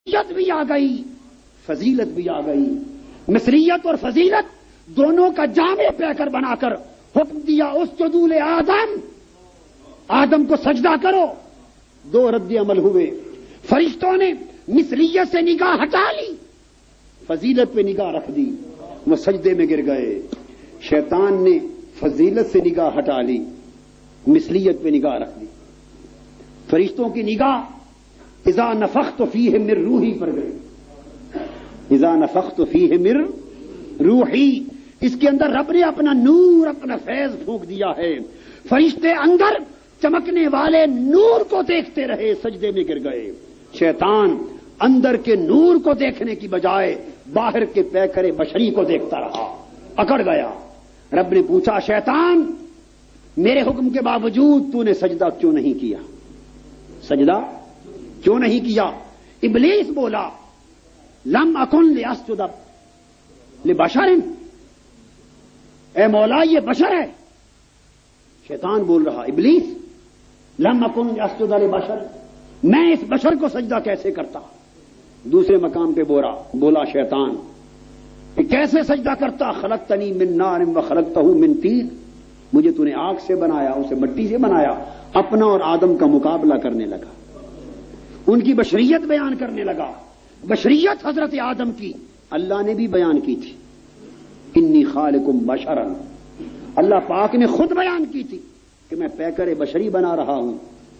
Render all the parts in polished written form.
مصریت بھی آ گئی، فضیلت بھی آ گئی۔ مصریت اور فضیلت دونوں کا جامع پیکر بنا کر حکم دیا اسجدوا لآدم، آدم کو سجدہ کرو۔ دو رد عمل ہوئے، فرشتوں نے مصریت سے نگاہ ہٹا لی، فضیلت پہ نگاہ رکھ دی، وہ سجدے میں گر گئے۔ شیطان نے فضیلت سے نگاہ ہٹا لی، مصریت پہ نگاہ رکھ دی۔ فرشتوں کی نگاہ اذا نفخت فیہ من روحی پر گئی، اذا نفخت فیہ من روحی، اس کے اندر رب نے اپنا نور، اپنا فیض پھونک دیا ہے۔ فرشتے اندر چمکنے والے نور کو دیکھتے رہے، سجدے میں گر گئے۔ شیطان اندر کے نور کو دیکھنے کی بجائے باہر کے پیکر بشری کو دیکھتا رہا، اکڑ گیا۔ رب نے پوچھا شیطان میرے حکم کے باوجود تو نے سجدہ کیوں نہیں کیا؟ سجدہ کیوں نہیں کیا؟ ابلیس بولا لم اکن لاسجد لبشر، اے مولا یہ بشر ہے۔ شیطان بول رہا ابلیس لم اکن لاسجد لبشر، میں اس بشر کو سجدہ کیسے کرتا؟ دوسرے مقام پہ بولا شیطان کہ کیسے سجدہ کرتا؟ خلقتنی من نار و خلقتہ من طین، مجھے تو نے آگ سے بنایا، اسے مٹی سے بنایا۔ اپنا اور آدم کا مقابلہ کرنے لگا، ان کی بشریت بیان کرنے لگا۔ بشریت حضرت آدم کی اللہ نے بھی بیان کی تھی، انی خالق بشرا، اللہ پاک نے خود بیان کی تھی کہ میں پیکر بشری بنا رہا ہوں۔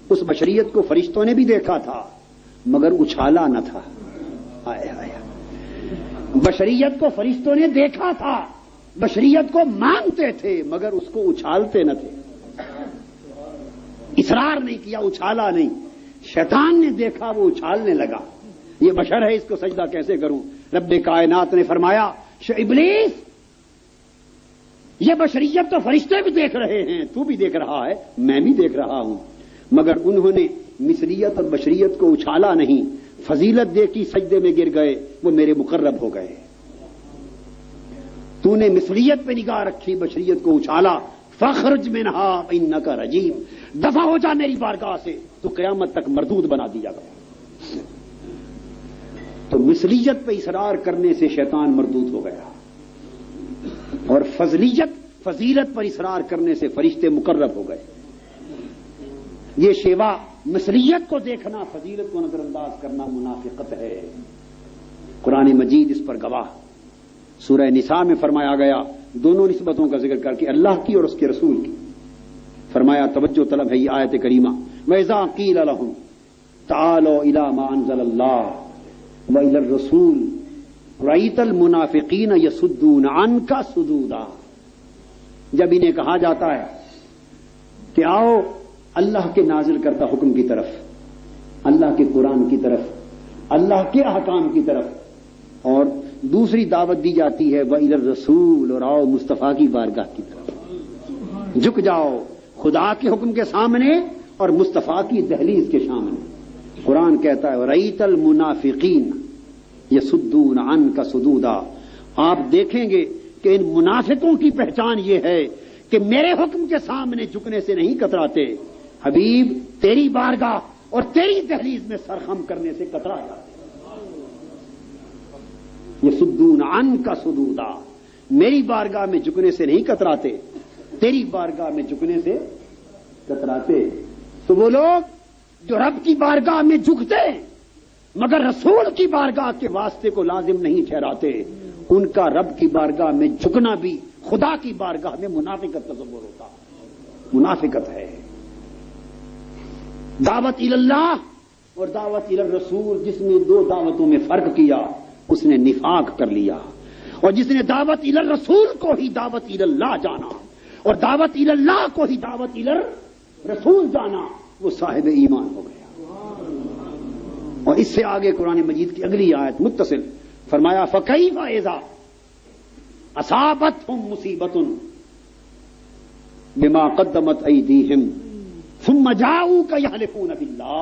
اس بشریت کو فرشتوں نے بھی دیکھا تھا مگر اچھالا نہ تھا۔ آئے آئے، بشریت کو فرشتوں نے دیکھا تھا، بشریت کو مانتے تھے مگر اس کو اچھالتے نہ تھے، اصرار نہیں کیا، اچھالا نہیں۔ شیطان نے دیکھا، وہ اچھالنے لگا، یہ بشر ہے، اس کو سجدہ کیسے کروں؟ رب کائنات نے فرمایا ابلیس یہ بشریت تو فرشتے بھی دیکھ رہے ہیں، تو بھی دیکھ رہا ہے، میں بھی دیکھ رہا ہوں، مگر انہوں نے مثلیت اور بشریت کو اچھالا نہیں، فضیلت دیکھی، سجدے میں گر گئے، وہ میرے مقرب ہو گئے۔ تو نے مثلیت پہ نگاہ رکھی، بشریت کو اچھالا، فاخرج منہا انک رجیم، دفع ہو جا میری بارگاہ سے، تو قیامت تک مردود بنا دیا گیا۔ تو مثلیت پہ اصرار کرنے سے شیطان مردود ہو گیا، اور فضیلت پر اصرار کرنے سے فرشتے مقرب ہو گئے۔ یہ شیوا مثلیت کو دیکھنا، فضیلت کو نظر انداز کرنا منافقت ہے۔ قرآن مجید اس پر گواہ۔ سورہ نساء میں فرمایا گیا، دونوں نسبتوں کا ذکر کر کے، اللہ کی اور اس کے رسول کی، فرمایا توجہ طلب ہے یہ آیت کریمہ، وَإِذَا قِيلَ لَهُمْ تَعَالَوْا إِلَىٰ مَا أَنزَلَ اللَّهُ وَإِلَى الرَّسُولِ رَأَيْتَ الْمُنَافِقِينَ يَصُدُّونَ عَنكَ صُدُودًا، جب انہیں کہا جاتا ہے کہ آؤ اللہ کے نازل کرتا حکم کی طرف، اللہ کے قرآن کی طرف، اللہ کے احکام کی طرف، اور دوسری دعوت دی جاتی ہے وَإِلَى الرَّسُولِ، اور آؤ مصطفیٰ کی بارگاہ کی طرف، جھک جاؤ خدا کے حکم کے سامنے اور مصطفیٰ کی دہلیز کے سامنے۔ قرآن کہتا ہے وَرَأَيْتَ الْمُنَافِقِينَ يَصُدُّونَ عَنكَ صُدُودًا، آپ دیکھیں گے کہ ان منافقوں کی پہچان یہ ہے کہ میرے حکم کے سامنے جھکنے سے نہیں کتراتے، حبیب تیری بارگاہ اور تیری دہلیز میں سرخم کرنے سے کترا جاتے۔ یصدون عنک صدودا، میری بارگاہ میں جھکنے سے نہیں کتراتے، تیری بارگاہ میں جھکنے سے کتراتے۔ تو وہ لوگ جو رب کی بارگاہ میں جھکتے مگر رسول کی بارگاہ کے واسطے کو لازم نہیں ٹھہراتے، ان کا رب کی بارگاہ میں جھکنا بھی خدا کی بارگاہ میں منافقت تصور ہوتا، منافقت ہے۔ دعوت اللہ اور دعوت الرسول، جس نے دو دعوتوں میں فرق کیا اس نے نفاق کر لیا، اور جس نے دعوت الرسول کو ہی دعوت اللہ جانا اور دعوت اللہ کو ہی دعوت الرسول جانا، وہ صاحب ایمان ہو گیا۔ اور اس سے آگے قرآن مجید کی اگلی آیت متصل فرمایا فَكَيْفَ إِذَا أَصَابَتْهُم مُّصِيبَةٌ بِمَا قَدَّمَتْ أَيْدِيهِمْ ثُمَّ جَاءُوكَ يَحْلِفُونَ بِاللَّهِ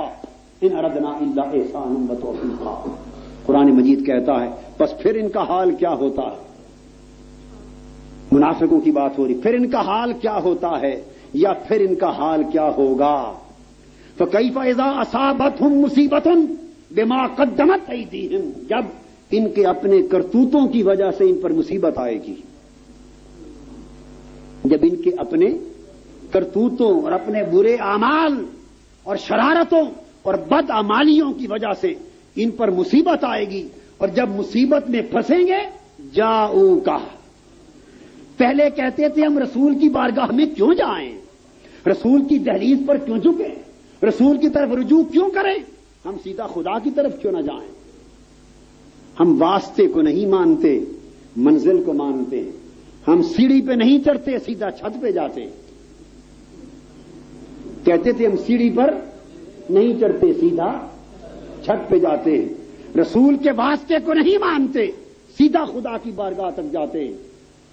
إِنْ أَرَدْنَا إِلَّا إِحْسَانًا وَتَوْفِيقًا۔ قرآن مجید کہتا ہے بس پھر ان کا حال کیا ہوتا ہے، منافقوں کی بات ہو رہی، پھر ان کا حال کیا ہوتا ہے یا پھر ان کا حال کیا ہوگا۔ فَكَيْفَ إِذَا أَصَابَتْهُم مُّصِيبَةٌ بما قدمت ایدیہم، جب ان کے اپنے کرتوتوں کی وجہ سے ان پر مصیبت آئے گی، جب ان کے اپنے کرتوتوں اور اپنے برے اعمال اور شرارتوں اور بدعمالیوں کی وجہ سے ان پر مصیبت آئے گی، اور جب مصیبت میں پھنسیں گے جاؤکا، پہلے کہتے تھے ہم رسول کی بارگاہ میں کیوں جائیں، رسول کی دہلیز پر کیوں جھکیں، رسول کی طرف رجوع کیوں کریں، ہم سیدھا خدا کی طرف کیوں نہ جائیں، ہم واسطے کو نہیں مانتے منزل کو مانتے ہیں، ہم سیڑھی پہ نہیں چڑھتے سیدھا چھت پہ جاتے، کہتے تھے ہم سیڑھی پر نہیں چڑھتے سیدھا چھت پہ جاتے ہیں، رسول کے واسطے کو نہیں مانتے سیدھا خدا کی بارگاہ تک جاتے ہیں،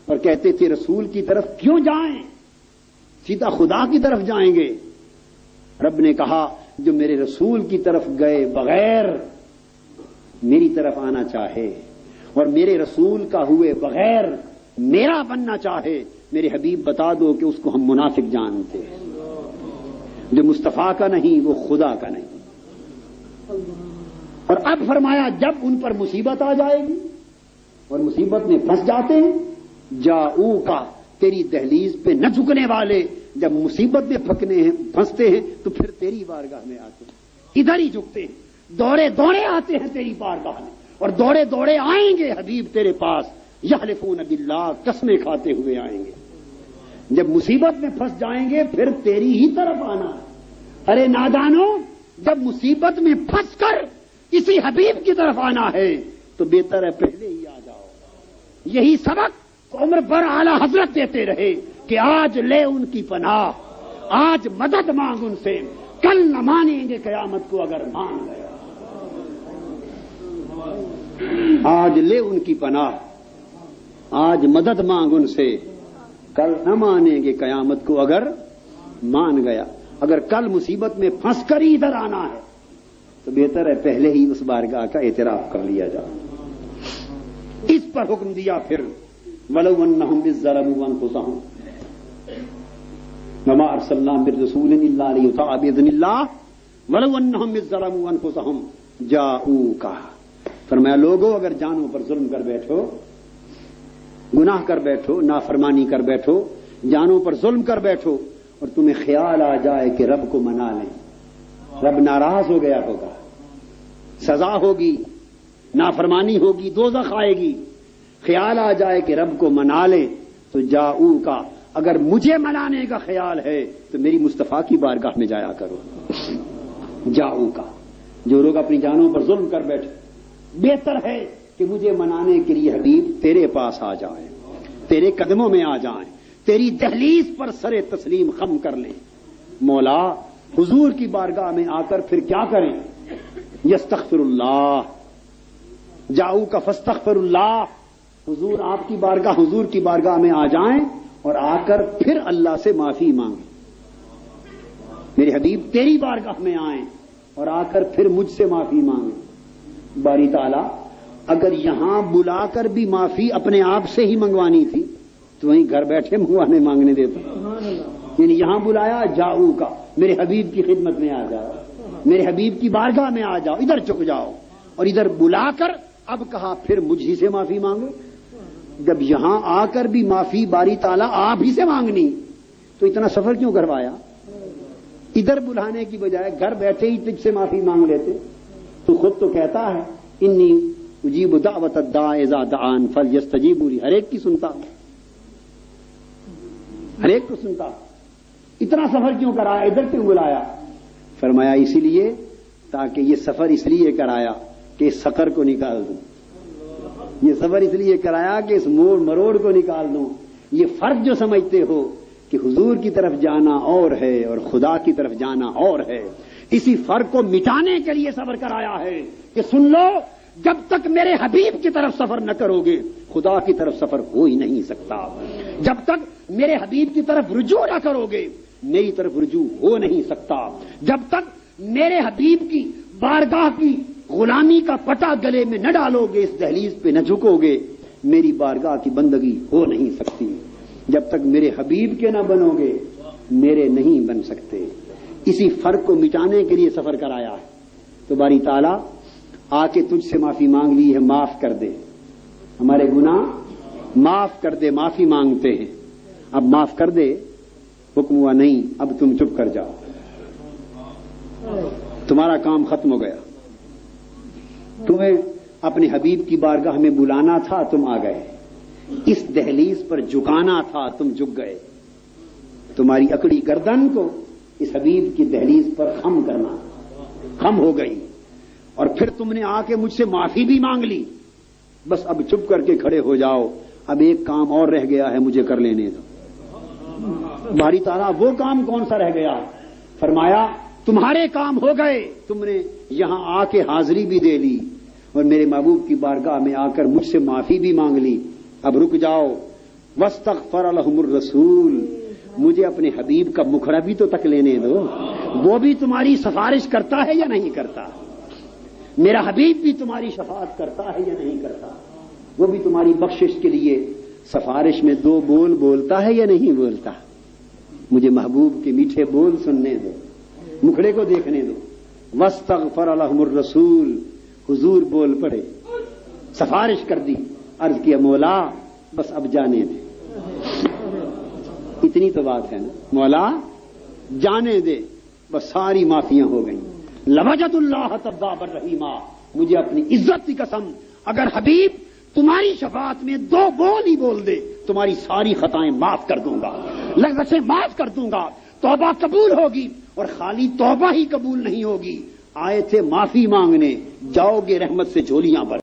اور کہتے تھے رسول کی طرف کیوں جائیں، سیدھا خدا کی طرف جائیں گے۔ رب نے کہا جو میرے رسول کی طرف گئے بغیر میری طرف آنا چاہے اور میرے رسول کا ہوئے بغیر میرا بننا چاہے، میرے حبیب بتا دو کہ اس کو ہم منافق جانتے ہیں، جو مصطفیٰ کا نہیں وہ خدا کا نہیں۔ اور اب فرمایا جب ان پر مصیبت آ جائے گی اور مصیبت میں پھنس جاتے ہیں، جاؤکا، تیری دہلیز پہ نہ جھکنے والے جب مصیبت میں پھنستے ہیں تو پھر تیری بارگاہ میں آتے ہیں، ادھر ہی جھکتے ہیں، دوڑے دوڑے آتے ہیں تیری بارگاہ میں، اور دوڑے دوڑے آئیں گے حبیب تیرے پاس، یحلفون باللہ، قسمیں کھاتے ہوئے آئیں گے۔ جب مصیبت میں پھنس جائیں گے پھر تیری ہی طرف آنا ہے۔ ارے نادانو، جب مصیبت میں پھنس کر کسی حبیب کی طرف آنا ہے تو بہتر ہے پہلے ہی آ جاؤ۔ یہی سبق عمر بھر اعلی حضرت دیتے رہے کہ آج لے ان کی پناہ، آج مدد مانگ ان سے، کل نہ مانیں گے قیامت کو اگر مان گیا۔ آج لے ان کی پناہ، آج مدد مانگ ان سے، کل نہ مانیں گے قیامت کو اگر مان گیا۔ اگر کل مصیبت میں پھنس کر ہی ادھر آنا ہے تو بہتر ہے پہلے ہی اس بارگاہ کا اعتراف کر لیا جائے۔ اس پر حکم دیا پھر وَلَوْ أَنَّهُمْ إِذ ظَّلَمُوا أَنفُسَهُمْ وَمَا أَرْسَلْنَا مِن رَّسُولٍ إِلَّا لِيُطَاعَ بِإِذْنِ اللَّهِ وَلَوْ أَنَّهُمْ إِذ ظَّلَمُوا أَنفُسَهُمْ جَاءُوكَ، فرمایا لوگوں اگر جانوں پر ظلم کر بیٹھو، گناہ کر بیٹھو، نافرمانی کر بیٹھو، جانوں پر ظلم کر بیٹھو اور تمہیں خیال آ جائے کہ رب کو منا لیں، رب ناراض ہو گیا ہوگا، سزا ہوگی، نافرمانی ہوگی، دوزخ آئے گی، خیال آ جائے کہ رب کو منا لیں تو جاؤکا، اگر مجھے منانے کا خیال ہے تو میری مصطفیٰ کی بارگاہ میں جایا کرو۔ جاؤکا، جو لوگ اپنی جانوں پر ظلم کر بیٹھے، بہتر ہے کہ مجھے منانے کے لیے حبیب تیرے پاس آ جائیں، تیرے قدموں میں آ جائیں، تیری دہلیز پر سر تسلیم خم کر لیں۔ مولا حضور کی بارگاہ میں آ کر پھر کیا کریں؟ یستغفر اللہ، جاؤکا فاستغفر اللہ، حضور آپ کی بارگاہ، حضور کی بارگاہ میں آ جائیں اور آ کر پھر اللہ سے معافی مانگیں۔ میرے حبیب تیری بارگاہ میں آئیں اور آ کر پھر مجھ سے معافی مانگیں۔ باری تعالیٰ اگر یہاں بلا کر بھی معافی اپنے آپ سے ہی منگوانی تھی تو وہیں گھر بیٹھے منگوانے مانگنے دیتا، یعنی یہاں بلایا جاؤکا، میرے حبیب کی خدمت میں آ جاؤ، میرے حبیب کی بارگاہ میں آ جاؤ، ادھر چک جاؤ، اور ادھر بلا کر اب کہا پھر مجھ ہی سے معافی مانگو۔ جب یہاں آ کر بھی معافی باری تعالیٰ آپ ہی سے مانگنی تو اتنا سفر کیوں کروایا؟ ادھر بلانے کی بجائے گھر بیٹھے ہی تجھ سے معافی مانگ لیتے۔ تو خود تو کہتا ہے انی اجیب دعوت الداع اذا دعان فلیستجیبوا لی، ہر ایک کی سنتا، ہر ایک کو سنتا، اتنا سفر کیوں کرایا، ادھر کیوں بلایا؟ فرمایا اسی لیے تاکہ یہ سفر اس لیے کرایا کہ اس سقر کو نکال دوں، یہ سفر اس لیے کرایا کہ اس موڑ مروڑ کو نکال دوں۔ یہ فرق جو سمجھتے ہو کہ حضور کی طرف جانا اور ہے اور خدا کی طرف جانا اور ہے، اسی فرق کو مٹانے کے لیے سفر کرایا ہے کہ سن لو، جب تک میرے حبیب کی طرف سفر نہ کرو گے خدا کی طرف سفر ہو ہی نہیں سکتا، جب تک میرے حبیب کی طرف رجوع نہ کرو گے میری طرف رجوع ہو نہیں سکتا، جب تک میرے حبیب کی بارگاہ کی غلامی کا پٹا گلے میں نہ ڈالو گے، اس دہلیز پہ نہ جھکو گے، میری بارگاہ کی بندگی ہو نہیں سکتی، جب تک میرے حبیب کے نہ بنو گے میرے نہیں بن سکتے۔ اسی فرق کو مٹانے کے لیے سفر کرایا ہے۔ تو باری تعالیٰ آکے تجھ سے معافی مانگ لی ہے، معاف کر دے، ہمارے گناہ معاف کر دے، معافی مانگتے ہیں، اب معاف کر دے۔ حکم ہوا نہیں، اب تم چپ کر جاؤ، تمہارا کام ختم ہو گیا، تمہیں اپنے حبیب کی بارگاہ میں بلانا تھا، تم آ گئے، اس دہلیز پر جھکانا تھا، تم جھک گئے، تمہاری اکڑی گردن کو اس حبیب کی دہلیز پر خم کرنا، خم ہو گئی، اور پھر تم نے آ کے مجھ سے معافی بھی مانگ لی، بس اب چپ کر کے کھڑے ہو جاؤ، اب ایک کام اور رہ گیا ہے، مجھے کر لینے دو۔ باری تعالیٰ وہ کام کون سا رہ گیا؟ فرمایا تمہارے کام ہو گئے، تم نے یہاں آ کے حاضری بھی دے لی اور میرے محبوب کی بارگاہ میں آ کر مجھ سے معافی بھی مانگ لی، اب رک جاؤ۔ واستغفر لهم الرسول، مجھے اپنے حبیب کا مکھڑا بھی تو تک لینے دو، وہ بھی تمہاری سفارش کرتا ہے یا نہیں کرتا؟ میرا حبیب بھی تمہاری شفاعت کرتا ہے یا نہیں کرتا؟ وہ بھی تمہاری بخشش کے لیے سفارش میں دو بول بولتا ہے یا نہیں بولتا؟ مجھے محبوب کے میٹھے بول سننے دو، مکھڑے کو دیکھنے دو۔ واستغفر لهم الرسول، حضور بول پڑے، سفارش کر دی، عرض کیا مولا بس اب جانے دے، اتنی تو بات ہے نا، مولا جانے دے، بس ساری معافیاں ہو گئیں۔ لوجد اللہ توابا رحیما، مجھے اپنی عزت کی قسم، اگر حبیب تمہاری شفاعت میں دو بول ہی بول دے، تمہاری ساری خطائیں معاف کر دوں گا، لغزشیں معاف کر دوں گا، توبہ قبول ہوگی، اور خالی توبہ ہی قبول نہیں ہوگی، آئے تھے معافی مانگنے، جاؤ گے رحمت سے جھولیاں پر۔